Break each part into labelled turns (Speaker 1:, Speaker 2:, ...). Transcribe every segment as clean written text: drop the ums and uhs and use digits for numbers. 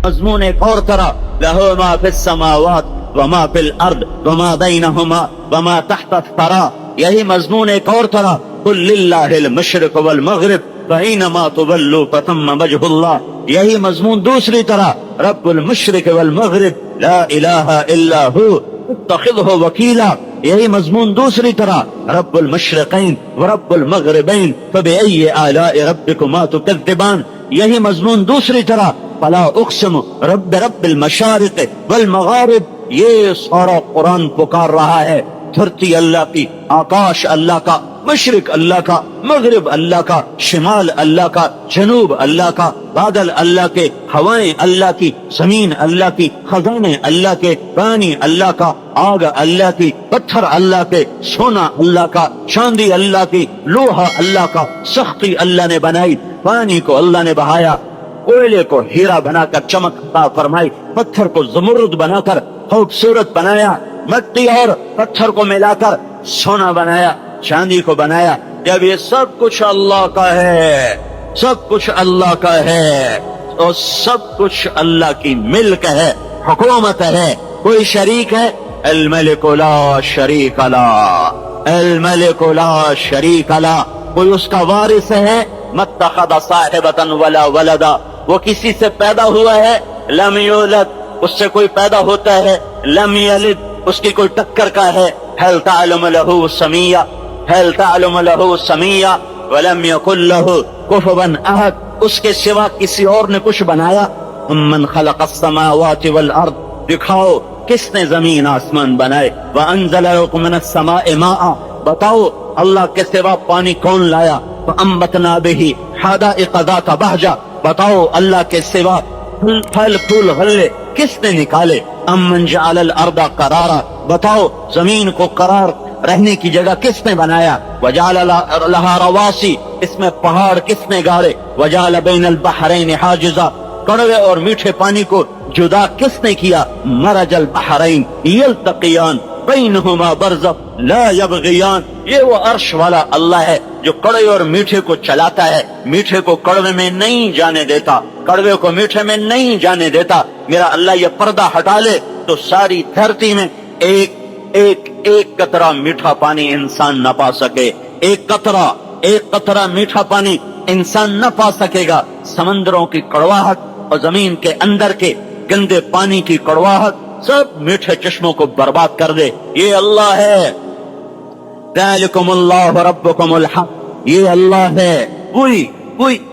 Speaker 1: مضمون ایک اور طرح لہو ما فی السماوات وما فی الارض وما بینہما وما تحت الثری، یہی مضمون ایک اور طرح قل للہ المشرق والمغرب فإنما تولوا فثم وجہ اللہ، یہی مضمون دوسری طرح رب المشرق والمغرب لا الہ الا ہو اتخذہ وکیلا، یہی مضمون دوسری طرح رب المشرقین ورب المغربین فبأي آلاء ربکما تکذبان، یہی مضمون دوسری طرح فلا اقسم رب المشارق والمغارب، یہ سارا قرآن پکار رہا ہے دھرتی اللہ کی، آکاش اللہ کا، مشرق اللہ کا، مغرب اللہ کا، شمال اللہ کا، جنوب اللہ کا، بادل اللہ کے، ہوائیں اللہ کی، زمین اللہ کی، خزانے اللہ کے، پانی اللہ کا، آگ اللہ کی، پتھر اللہ کے، سونا اللہ کا، چاندی اللہ کی، لوہا اللہ کا، سختی اللہ نے بنائی، پانی کو اللہ نے بہایا، کوئلے کو ہیرا بنا کر چمک عطا فرمائی، پتھر کو زمرد بنا کر خوبصورت بنایا، مٹی اور پتھر کو ملا کر سونا بنایا، چاندی کو بنایا۔ جب یہ سب کچھ اللہ کا ہے، سب کچھ اللہ کا ہے، اور سب کچھ اللہ کی ملک ہے، حکومت ہے، کوئی شریک ہے؟ الملک لا شریک لا، الملک لا شریک لا، کوئی اس کا وارث ہے؟ متخذ صاحبۃ ولا ولدا، وہ کسی سے پیدا ہوا ہے؟ لم یولد، اس سے کوئی پیدا ہوتا ہے؟ لم یلد، اس کی کوئی ٹکر کا ہے؟ هل تعلم له سمیہ، هل تعلم له سمیہ، ولم یکن له کفوا احد، اس کے سوا کسی اور نے کچھ بنایا؟ من خلق السماوات والارض، دکھاؤ کس نے زمین آسمان بنائے؟ وانزل لكم من السماء ماء، بتاؤ اللہ کے سوا پانی کون لایا؟ فانبتنا به حدائق ذات بہجہ، بتاؤ اللہ کے سوا پھل پھول غلے کس نے نکالے؟ امن جعل الارض قرارا، بتاؤ زمین کو قرار رہنے کی جگہ کس نے بنایا؟ وجعل لها رواسی، اس میں پہاڑ کس نے گاڑے؟ وجعل بین البحرین حاجزا، کڑوے اور میٹھے پانی کو جدا کس نے کیا؟ مرج البحرین یلتقیان بینہما برزخ لا یبغیان، یہ وہ عرش والا اللہ ہے جو کڑوے اور میٹھے کو چلاتا ہے، میٹھے کو کڑوے میں نہیں جانے دیتا، کڑوے کو میٹھے میں نہیں جانے دیتا۔ میرا اللہ یہ پردہ ہٹا لے تو ساری دھرتی میں ایک ایک ایک قطرہ میٹھا پانی انسان نہ پا سکے، ایک قطرہ میٹھا پانی انسان نہ پا سکے گا۔ سمندروں کی کڑواہٹ اور زمین کے اندر کے گندے پانی کی کڑواہٹ سب میٹھے چشموں کو برباد کر دے۔ یہ اللہ ہے، ذالکم اللہ ربکم الحق، یہ اللہ ہے، وہی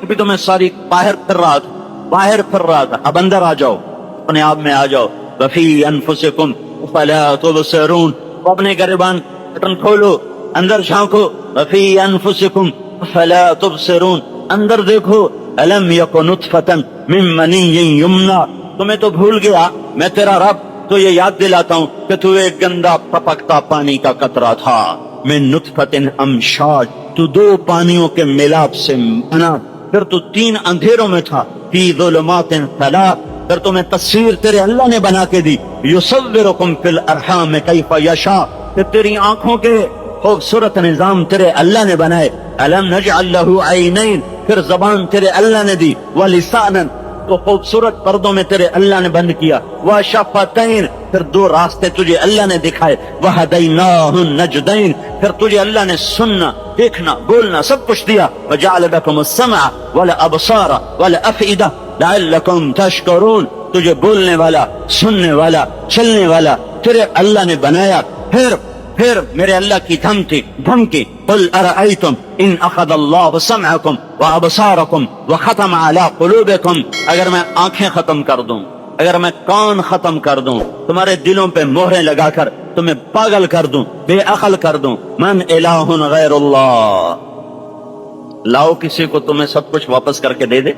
Speaker 1: ابھی تو میں ساری باہر پھر رہا تھا، اب اندر آ جاؤ، اپنے آپ میں آ جاؤ۔ وفی انفسکم فلا تبصرون، اپنے گریبان بٹن کھولو، اندر جھانکو۔ وفی انفسکم فلا تبصرون، اندر دیکھو۔ الم یکن نطفۃ من منی یمنی، تمہیں تو بھول گیا میں تیرا رب تو یہ یاد دلاتا ہوں کہ تو ایک گندا ٹپکتا پانی کا قطرہ تھا۔ من نطفۃ امشاج، تو دو پانیوں کے ملاپ سے بنا، پھر تو تین اندھیروں میں تھا۔ فی ظلمات ثلاث، پھر تمہیں تصویر تیرے اللہ نے بنا کے دی۔ یصورکم فی الارحام کیف یشاء، کہ تیری آنکھوں کے خوبصورت نظام تیرے اللہ نے بنائے۔ الم نجعل له عینین، پھر زبان تیرے اللہ نے دی۔ ولسانا، تو خوبصورت پردوں میں تیرے اللہ نے بند کیا۔ وشفتین، پھر دو راستے تجھے اللہ نے دکھائے۔ وہدیناہ النجدین، پھر تجھے اللہ نے سننا، دیکھنا، بولنا سب کچھ دیا۔ وجعل لکم السمع والابصار والافئدہ لعلکم تشکرون، تجھے بولنے والا، سننے والا، چلنے والا تیرے اللہ نے بنایا۔ پھر میرے اللہ کی دھمکی قل ارأیتم ان اخذ اللہ سمعکم وابصارکم وختم علی قلوبکم، اگر میں آنکھیں ختم کر دوں، اگر میں کان ختم کر دوں، تمہارے دلوں پہ مہریں لگا کر تمہیں پاگل کر دوں، بے عقل کر دوں، من الہ غیر اللہ، لاؤ کسی کو تمہیں سب کچھ واپس کر کے دے دے۔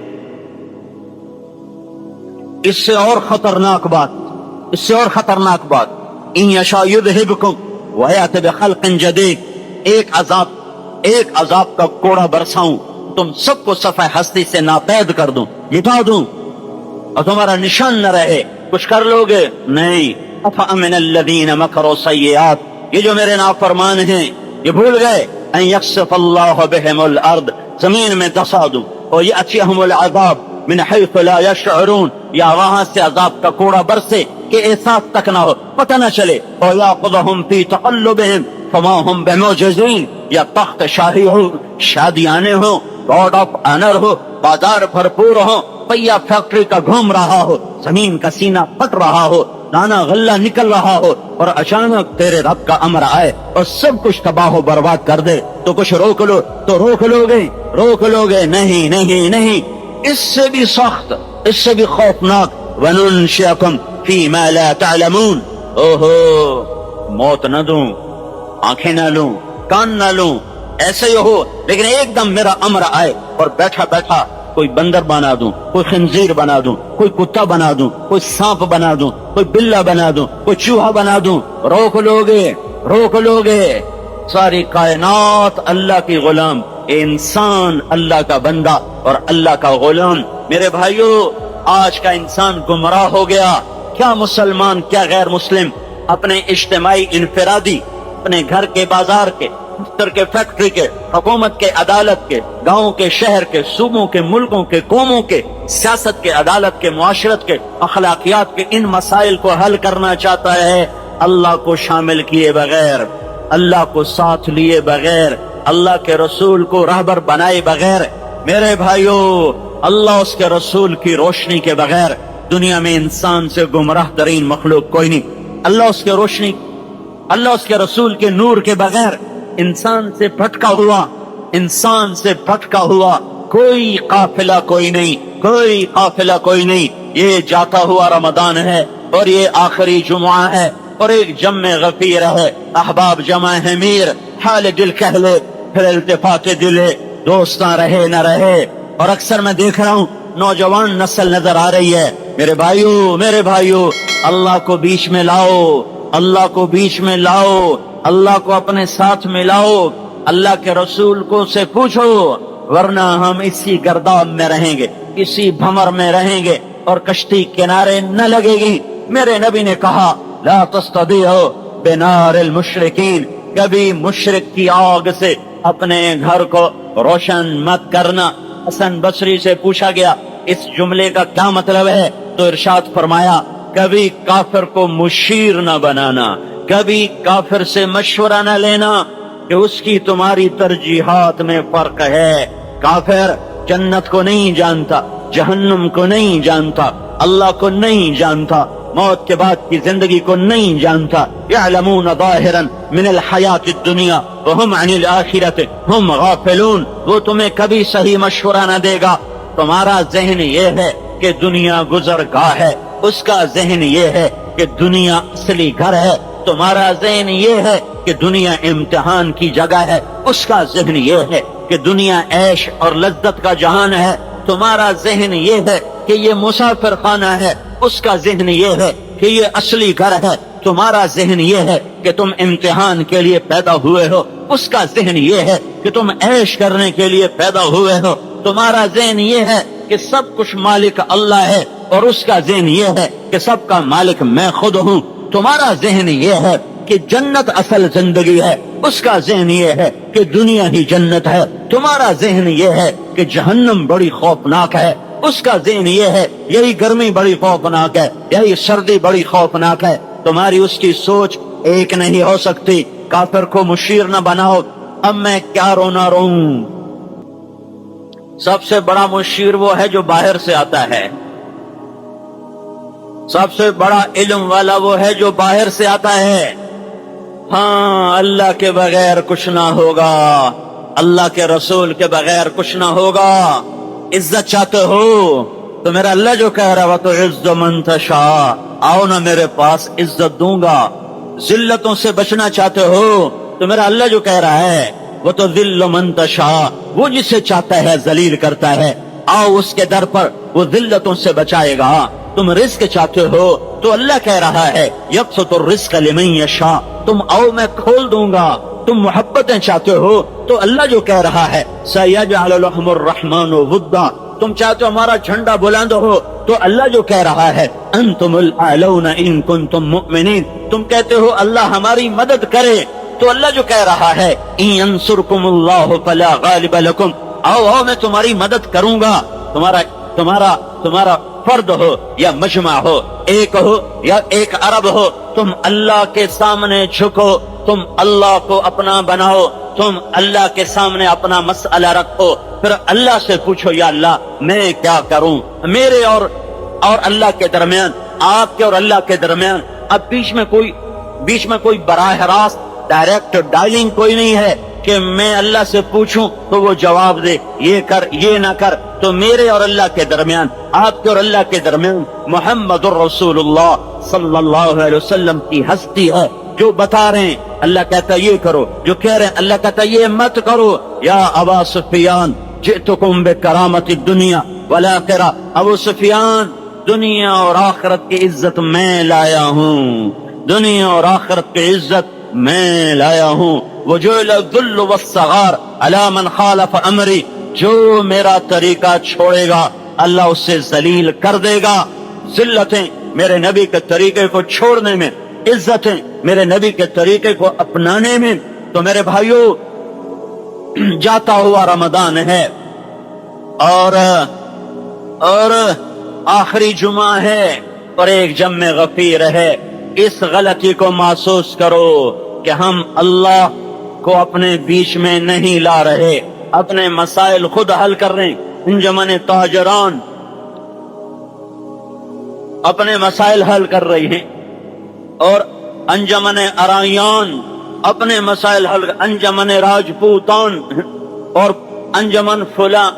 Speaker 1: اس سے اور خطرناک بات ان یشاء یذہبکم ویأتی بخلق جدید، ایک عذاب کا کوڑا برساؤں، تم سب کو صفحہ ہستی سے ناپید کر دوں، مٹا دوں، اور تمہارا نشان نہ رہے۔ کچھ کر لوگے؟ نہیں۔ افامن الذین مکروا السیئات، یہ جو میرے نافرمان ہیں یہ بھول گئے ان یخسف اللہ بہم الارض، زمین میں دسا دوں، اور یأتیہم العذاب، من حيث لا يشعرون، یا وہاں سے عذاب کا کوڑا برسے کہ احساس تک نہ ہو، پتہ نہ چلے، اور یاخذہم فی تقلبہم فما ہم بمعجزین، یا تخت شاہی ہو، شادیانے ہو، گاڈ آف آنر ہو، بازار بھرپور ہو، پہیا فیکٹری کا گھوم رہا ہو، زمین کا سینہ پھٹ رہا ہو، دانا غلہ نکل رہا ہو، اور اچانک تیرے رب کا امر آئے اور سب کچھ تباہ و برباد کر دے، تو کچھ روک لو تو روک لو گے؟ نہیں نہیں نہیں، اس سے بھی سخت، اس سے بھی خوفناک، وَنُنشِئَكُمْ فِي مَا لَا تَعْلَمُونَ، موت نہ دوں، آنکھیں نہ لوں، کان نہ لوں، ایسے ہی ہو، لیکن ایک دم میرا امر آئے اور بیٹھا بیٹھا کوئی بندر بنا دوں، کوئی خنزیر بنا دوں، کوئی کتا بنا دوں، کوئی سانپ بنا دوں، کوئی بلہ بنا دوں، کوئی چوہا بنا دوں، روک لوگے؟ ساری کائنات اللہ کی غلام، انسان اللہ کا بندہ اور اللہ کا غلام۔ میرے بھائیو، آج کا انسان گمراہ ہو گیا، کیا مسلمان کیا غیر مسلم، اپنے اجتماعی انفرادی، اپنے گھر کے، بازار کے، دفتر کے، فیکٹری کے، حکومت کے، عدالت کے، گاؤں کے، شہر کے، صوبوں کے، ملکوں کے، قوموں کے، سیاست کے، عدالت کے، معاشرت کے، اخلاقیات کے ان مسائل کو حل کرنا چاہتا ہے اللہ کو شامل کیے بغیر، اللہ کو ساتھ لیے بغیر، اللہ کے رسول کو رہبر بنائے بغیر۔ میرے بھائیو، اللہ اس کے رسول کی روشنی کے بغیر دنیا میں انسان سے گمراہ ترین مخلوق کوئی نہیں۔ اللہ اس کے روشنی، اللہ اس کے رسول کے نور کے بغیر انسان سے بھٹکا ہوا کوئی قافلہ کوئی نہیں۔ یہ جاتا ہوا رمضان ہے اور یہ آخری جمعہ ہے اور ایک جمع غفیر ہے، احباب جمع ہے میر، حال دل کہہ لے پھر التفات دل ہے، دوستاں رہے نہ رہے۔ اور اکثر میں دیکھ رہا ہوں نوجوان نسل نظر آ رہی ہے۔ میرے بھائیو، اللہ کو بیچ میں لاؤ، اللہ کو اپنے ساتھ ملاؤ، اللہ کے رسول کو سے پوچھو، ورنہ ہم اسی گرداب میں رہیں گے، اسی بھمر میں رہیں گے اور کشتی کنارے نہ لگے گی۔ میرے نبی نے کہا لا تستضیعوا بنار المشرکین، کبھی مشرک کی آگ سے اپنے گھر کو روشن مت کرنا۔ حسن بصری سے پوچھا گیا اس جملے کا کیا مطلب ہے، تو ارشاد فرمایا کبھی کافر کو مشیر نہ بنانا، کبھی کافر سے مشورہ نہ لینا کہ اس کی تمہاری ترجیحات میں فرق ہے۔ کافر جنت کو نہیں جانتا، جہنم کو نہیں جانتا، اللہ کو نہیں جانتا، موت کے بعد کی زندگی کو نہیں جانتا۔ یعلمون ظاہرا من الحیات الدنیا وہم عن الآخرۃ ہم غافلون، وہ تمہیں کبھی صحیح مشورہ نہ دے گا۔ تمہارا ذہن یہ ہے کہ دنیا گزرگاہ ہے، اس کا ذہن یہ ہے کہ دنیا اصلی گھر ہے۔ تمہارا ذہن یہ ہے کہ دنیا امتحان کی جگہ ہے، اس کا ذہن یہ ہے کہ دنیا عیش اور لذت کا جہان ہے۔ تمہارا ذہن یہ ہے کہ یہ مسافر خانہ ہے، اس کا ذہن یہ ہے کہ یہ اصلی گھر ہے۔ تمہارا ذہن یہ ہے کہ تم امتحان کے لیے پیدا ہوئے ہو، اس کا ذہن یہ ہے کہ تم عیش کرنے کے لیے پیدا ہوئے ہو۔ تمہارا ذہن یہ ہے کہ سب کچھ مالک اللہ ہے، اور اس کا ذہن یہ ہے کہ سب کا مالک میں خود ہوں۔ تمہارا ذہن یہ ہے کہ جنت اصل زندگی ہے، اس کا ذہن یہ ہے کہ دنیا ہی جنت ہے۔ تمہارا ذہن یہ ہے کہ جہنم بڑی خوفناک ہے، اس کا ذہن یہ ہے یہی گرمی بڑی خوفناک ہے، یہی سردی بڑی خوفناک ہے۔ تمہاری اس کی سوچ ایک نہیں ہو سکتی۔ کافر کو مشیر نہ بناؤ۔ اب میں کیا رونا روں؟ سب سے بڑا مشیر وہ ہے جو باہر سے آتا ہے، سب سے بڑا علم والا وہ ہے جو باہر سے آتا ہے۔ ہاں، اللہ کے بغیر کچھ نہ ہوگا، اللہ کے رسول کے بغیر کچھ نہ ہوگا۔ عزت چاہتے ہو تو میرا اللہ جو کہہ رہا تو عز من تشاء، آؤ نا میرے پاس، عزت دوں گا۔ ذلتوں سے بچنا چاہتے ہو تو میرا اللہ جو کہہ رہا ہے وہ تو ذل من تشاء، وہ جسے چاہتا ہے ذلیل کرتا ہے، آؤ اس کے در پر، وہ ذلتوں سے بچائے گا۔ تم رزق چاہتے ہو تو اللہ کہہ رہا ہے یبسط الرزق لمن یشاء، تم آؤ میں کھول دوں گا۔ تم محبتیں چاہتے ہو تو اللہ جو کہہ رہا ہے سیجعل لهم الرحمن ودا، تم چاہتے ہو ہمارا جھنڈا بلند ہو تو اللہ جو کہہ رہا ہے انتم الاعلون ان کنتم مؤمنین، تم کہتے ہو اللہ ہماری مدد کرے تو اللہ جو کہہ رہا ہے ان ینصرکم اللہ فلا غالب لکم، آؤ میں تمہاری مدد کروں گا۔ تمہارا تمہارا فرد ہو یا مجمع ہو یا ایک عرب ہو، تم اللہ کے سامنے جھکو، تم اللہ کو اپنا بناؤ، تم اللہ کے سامنے اپنا مسئلہ رکھو، پھر اللہ سے پوچھو یا اللہ میں کیا کروں، میرے اور اللہ کے درمیان، آپ کے اور اللہ کے درمیان اب بیچ میں کوئی براہ راست ڈائریکٹ ڈائلنگ کوئی نہیں ہے کہ میں اللہ سے پوچھوں تو وہ جواب دے یہ کر یہ نہ کر. تو میرے اور اللہ کے درمیان، آپ کے اور اللہ کے درمیان محمد الرسول اللہ صلی اللہ علیہ وسلم کی ہستی ہے جو بتا رہے ہیں اللہ کہتا ہے یہ کرو، جو کہہ رہے ہیں اللہ کہتا ہے یہ مت کرو. یا ابا سفیان جئتکم بکرامت الدنیا والآخرہ، ابو سفیان دنیا اور آخرت کی عزت میں لایا ہوں، دنیا اور آخرت کی عزت میں لایا ہوں. وجعل الذل والصغار علی من خالف امری، جو میرا طریقہ چھوڑے گا اللہ اسے ذلیل کر دے گا. ذلتیں میرے نبی کے طریقے کو چھوڑنے میں، عزتیں میرے نبی کے طریقے کو اپنانے میں. تو میرے بھائیوں، جاتا ہوا رمضان ہے اور آخری جمعہ ہے اور ایک جمع غفیر ہے. اس غلطی کو محسوس کرو کہ ہم اللہ کو اپنے بیچ میں نہیں لا رہے، اپنے مسائل خود حل کر رہے ہیں. انجمن تاجران اپنے مسائل حل کر رہی ہیں اور انجمن ارائیان اپنے مسائل حل، انجمن راجپوتان اور انجمن فلاں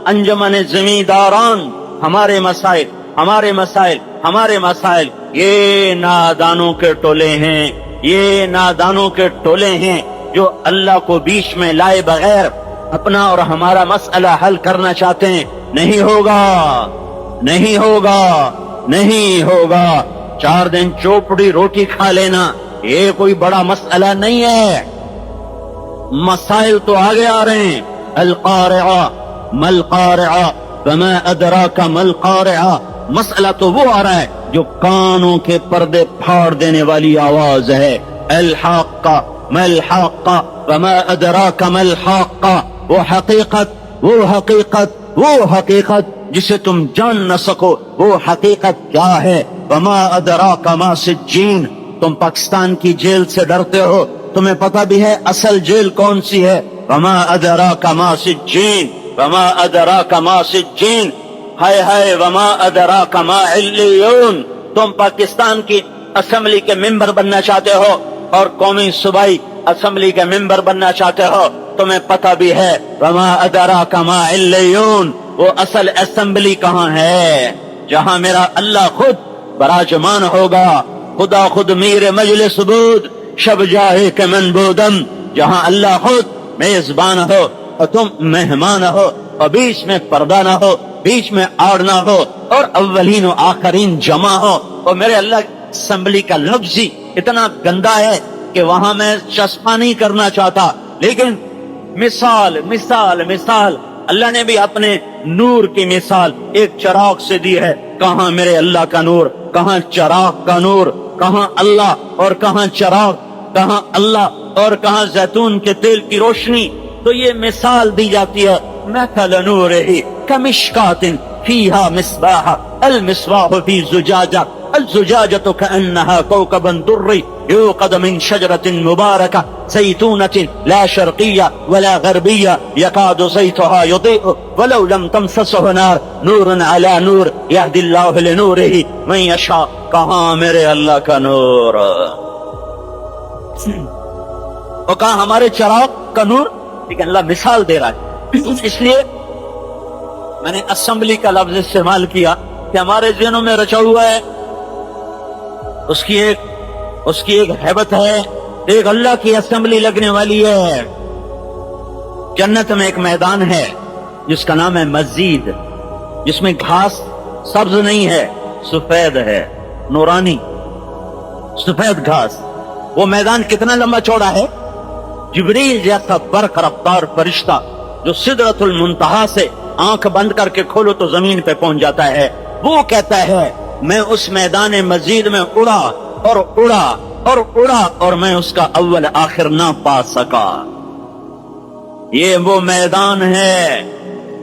Speaker 1: انجمن زمینداران. ہمارے مسائل یہ نادانوں کے ٹولے ہیں جو اللہ کو بیچ میں لائے بغیر اپنا اور ہمارا مسئلہ حل کرنا چاہتے ہیں. نہیں ہوگا. 4 دن چوپڑی روٹی کھا لینا یہ کوئی بڑا مسئلہ نہیں ہے. مسائل تو آگے آ رہے ہیں. القارعہ ملقارعہ وما ادراک ملقارعہ، مسئلہ تو وہ آ رہا ہے جو کانوں کے پردے پھاڑ دینے والی آواز ہے. الحاقہ ملحاقہ وما ادراک ملحاقہ، وہ حقیقت جسے تم جان نہ سکو وہ حقیقت کیا ہے. وما ادراک ما سجین، تم پاکستان کی جیل سے ڈرتے ہو، تمہیں پتہ بھی ہے اصل جیل کون سی ہے. وما ادراک ما سجین، وما ادراک ما سجین، ہائے وما ادراک ما علیون. تم پاکستان کی اسمبلی کے ممبر بننا چاہتے ہو اور قومی صوبائی اسمبلی کے ممبر بننا چاہتے ہو، تمہیں پتہ بھی ہے وما ادراک ما علیون، وہ اصل اسمبلی کہاں ہے جہاں میرا اللہ خود براجمان ہوگا. خدا خود میر مجلس بود شب جاہے کے منبودم، جہاں اللہ خود میزبان ہو اور تم مہمان ہو اور بیچ میں پردہ نہ ہو، بیچ میں آڑ نہ ہو اور اولین و آخرین جمع ہو. اور میرے اللہ اسمبلی کا لفظ ہی اتنا گندا ہے کہ وہاں میں چسپاں نہیں کرنا چاہتا. لیکن مثال اللہ نے بھی اپنے نور کی مثال ایک چراغ سے دی ہے. کہاں میرے اللہ کا نور، کہاں چراغ کا نور، کہاں اللہ اور کہاں چراغ، کہاں اللہ اور کہاں زیتون کے تیل کی روشنی. تو یہ مثال دی جاتی ہے. مثل نورہ کمشکات فیہا مصباح، المصباح فی زجاجہ، الزجاجۃ کأنہا کوکب دری یوقد من شجرۃ مبارکہ زیتونۃ لا شرقیہ ولا غربیہ یکاد زیتها یضیء ولو لم تمسسہ نار نور علی نور یہدی اللہ لنورہ من یشاء. کہاں میرے اللہ کا نور اور کہاں ہمارے چراغ کا نور. لیکن اللہ مثال دے رہا ہے. اس لیے میں نے اسمبلی کا لفظ استعمال کیا کہ ہمارے ذہنوں میں رچا ہوا ہے، اس کی ایک ہیبت ہے. ایک اللہ کی اسمبلی لگنے والی ہے. جنت میں ایک میدان ہے جس کا نام ہے مسجد، جس میں گھاس سبز نہیں ہے، سفید ہے، نورانی سفید گھاس. وہ میدان کتنا لمبا چوڑا ہے؟ جبریل جیسا برق رفتار فرشتہ جو سدرۃ المنتہا سے آنکھ بند کر کے کھولو تو زمین پہ پہنچ جاتا ہے، وہ کہتا ہے میں اس میدان مسجد میں اڑا اور میں اس کا اول آخر نہ پا سکا. یہ وہ میدان ہے.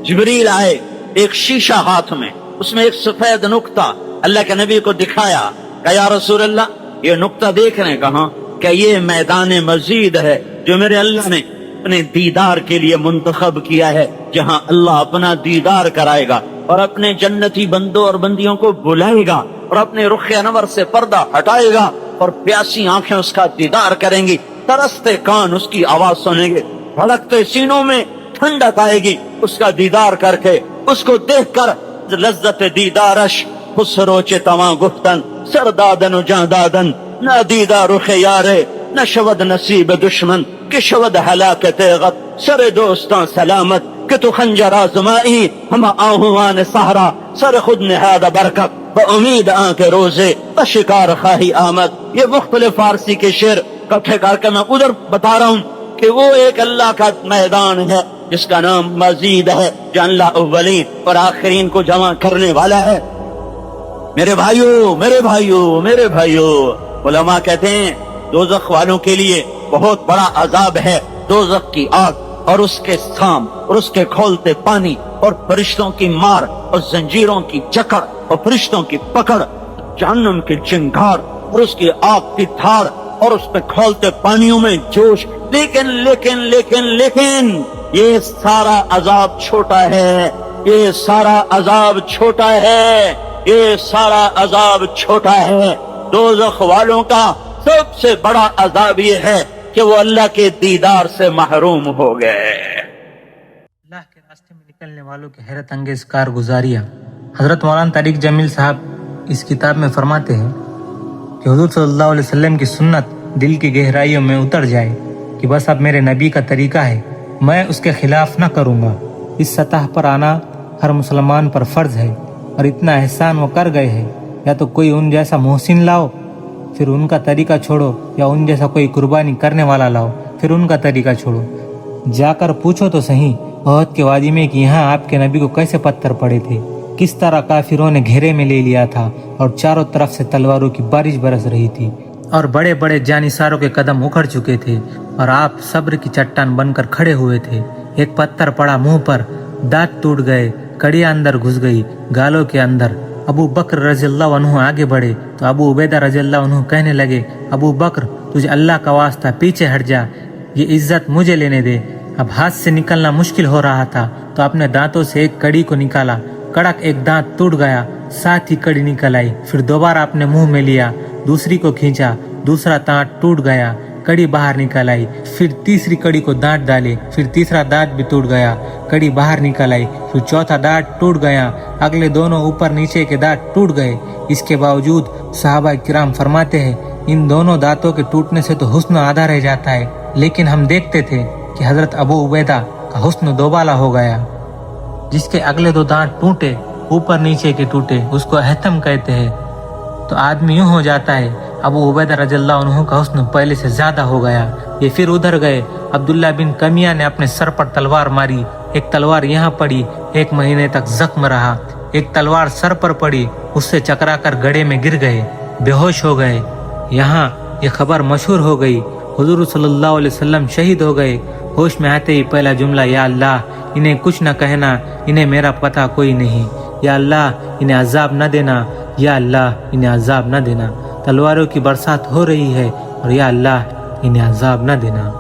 Speaker 1: جبریل آئے ایک شیشہ ہاتھ میں، اس میں ایک سفید نقطہ اللہ کے نبی کو دکھایا کہ یا رسول اللہ یہ نقطہ دیکھ رہے ہیں؟ کہاں؟ کہ یہ میدان مزید ہے جو میرے اللہ نے اپنے دیدار کے لیے منتخب کیا ہے، جہاں اللہ اپنا دیدار کرائے گا اور اپنے جنتی بندوں اور بندیوں کو بلائے گا اور اپنے رخ انور سے پردہ ہٹائے گا اور پیاسی آنکھیں اس کا دیدار کریں گی، ترستے کان اس کی آواز سنیں گے، دھڑکتے سینوں میں ٹھنڈک آئے گی اس کا دیدار کر کے، اس کو دیکھ کر لذت دیدارش خسرو چے تواں گفتن سردادن و جاندادن نہ دیدار رخ یارے نہ شود نصیب دشمن کہ شود ہلاکت غت سر دوستاں سلامت کہ تو خنجر آزمائی ہم آہوان سہرا سر خود نہاد برکت بامید آن کے روزے بشکار خواہی آمد۔ یہ مختلف فارسی کے شعر کٹھے کر کے میں ادھر بتا رہا ہوں کہ وہ ایک اللہ کا میدان ہے جس کا نام مزید ہے، جو اللہ اولین اور آخرین کو جمع کرنے والا ہے۔ میرے بھائیو میرے بھائیو میرے بھائیو، علماء کہتے ہیں دوزخ والوں کے لیے بہت بڑا عذاب ہے دوزخ کی آگ اور اس کے سام اور اس کے کھولتے پانی اور فرشتوں کی مار اور زنجیروں کی جکڑ اور فرشتوں کی پکڑ، جہنم کی چنگار اور اس کی آگ کی دھاڑ اور اس پہ کھولتے پانیوں میں جوش۔ لیکن لیکن لیکن لیکن یہ سارا عذاب چھوٹا ہے، یہ سارا عذاب چھوٹا ہے، یہ سارا عذاب چھوٹا ہے۔ دوزخ والوں کا سب سے بڑا عذاب یہ ہے کہ وہ اللہ کے دیدار سے محروم ہو گئے۔
Speaker 2: اللہ کے راستے میں نکلنے والوں کی حیرت انگیز کارگزاریاں۔ حضرت مولانا طارق جمیل صاحب اس کتاب میں فرماتے ہیں کہ حضور صلی اللہ علیہ وسلم کی سنت دل کی گہرائیوں میں اتر جائے کہ بس اب میرے نبی کا طریقہ ہے، میں اس کے خلاف نہ کروں گا۔ اس سطح پر آنا ہر مسلمان پر فرض ہے، اور اتنا احسان وہ کر گئے ہیں، یا تو کوئی ان جیسا محسن لاؤ پھر ان کا طریقہ چھوڑو، یا ان جیسا کوئی قربانی کرنے والا لاؤ پھر ان کا طریقہ چھوڑو۔ جا کر پوچھو تو صحیح احد کے وادی میں کہ یہاں آپ کے نبی کو کیسے پتھر پڑے تھے، کس طرح کافروں نے گھیرے میں لے لیا تھا اور چاروں طرف سے تلواروں کی بارش برس رہی تھی اور بڑے بڑے جانثاروں کے قدم اکھڑ چکے تھے اور آپ صبر کی چٹان بن کر کھڑے ہوئے تھے۔ ایک پتھر پڑا منہ پر، دانت ٹوٹ گئے، کڑیاں اندر گھس گئی گالوں کے اندر۔ ابو بکر رضی اللہ عنہ آگے بڑھے تو ابو عبیدہ رضی اللہ عنہ کہنے لگے، ابو بکر تجھے اللہ کا واسطہ پیچھے ہٹ جا، یہ عزت مجھے لینے دے۔ اب ہاتھ سے نکلنا مشکل ہو رہا تھا تو اپنے دانتوں سے ایک کڑی کو نکالا، کڑک ایک دانت ٹوٹ گیا، ساتھ ہی کڑی نکل آئی۔ پھر دوبارہ اپنے منہ میں لیا، دوسری کو کھینچا، دوسرا دانت ٹوٹ گیا، کڑی باہر نکل آئی۔ پھر تیسری کڑی کو دانت ڈالے، پھر تیسرا دانت بھی ٹوٹ گیا، کڑی باہر نکل آئی۔ پھر چوتھا دانت ٹوٹ گیا، اگلے دونوں اوپر نیچے کے دانت ٹوٹ گئے۔ اس کے باوجود صحابہ کرام فرماتے ہیں ان دونوں دانتوں کے ٹوٹنے سے تو حسن آدھا رہ جاتا ہے، لیکن ہم دیکھتے تھے کہ حضرت ابو عبیدہ کا حسن دوبالا ہو گیا۔ جس کے اگلے دو دانت ٹوٹے، اوپر نیچے کے ٹوٹے، اس کو احتم کہتے ہیں۔ تو آدمی یوں ہو جاتا ہے ابو عبیدہ رضی اللہ عنہ کا حسن پہلے سے زیادہ ہو گیا۔ یہ پھر ادھر گئے، عبداللہ بن کمیہ نے اپنے سر پر تلوار ماری، ایک تلوار یہاں پڑی، 1 مہینے تک زخم رہا۔ ایک تلوار سر پر پڑی، اس سے چکرا کر گڑھے میں گر گئے، بے ہوش ہو گئے۔ یہاں یہ خبر مشہور ہو گئی، حضور صلی اللہ علیہ وسلم شہید ہو گئے۔ ہوش میں آتے ہی پہلا جملہ، یا اللہ انہیں کچھ نہ کہنا، انہیں میرا پتہ کوئی نہیں، یا اللہ انہیں عذاب نہ دینا، یا اللہ انہیں عذاب نہ دینا۔ تلواروں کی برسات ہو رہی ہے اور یا اللہ انہیں عذاب نہ دینا۔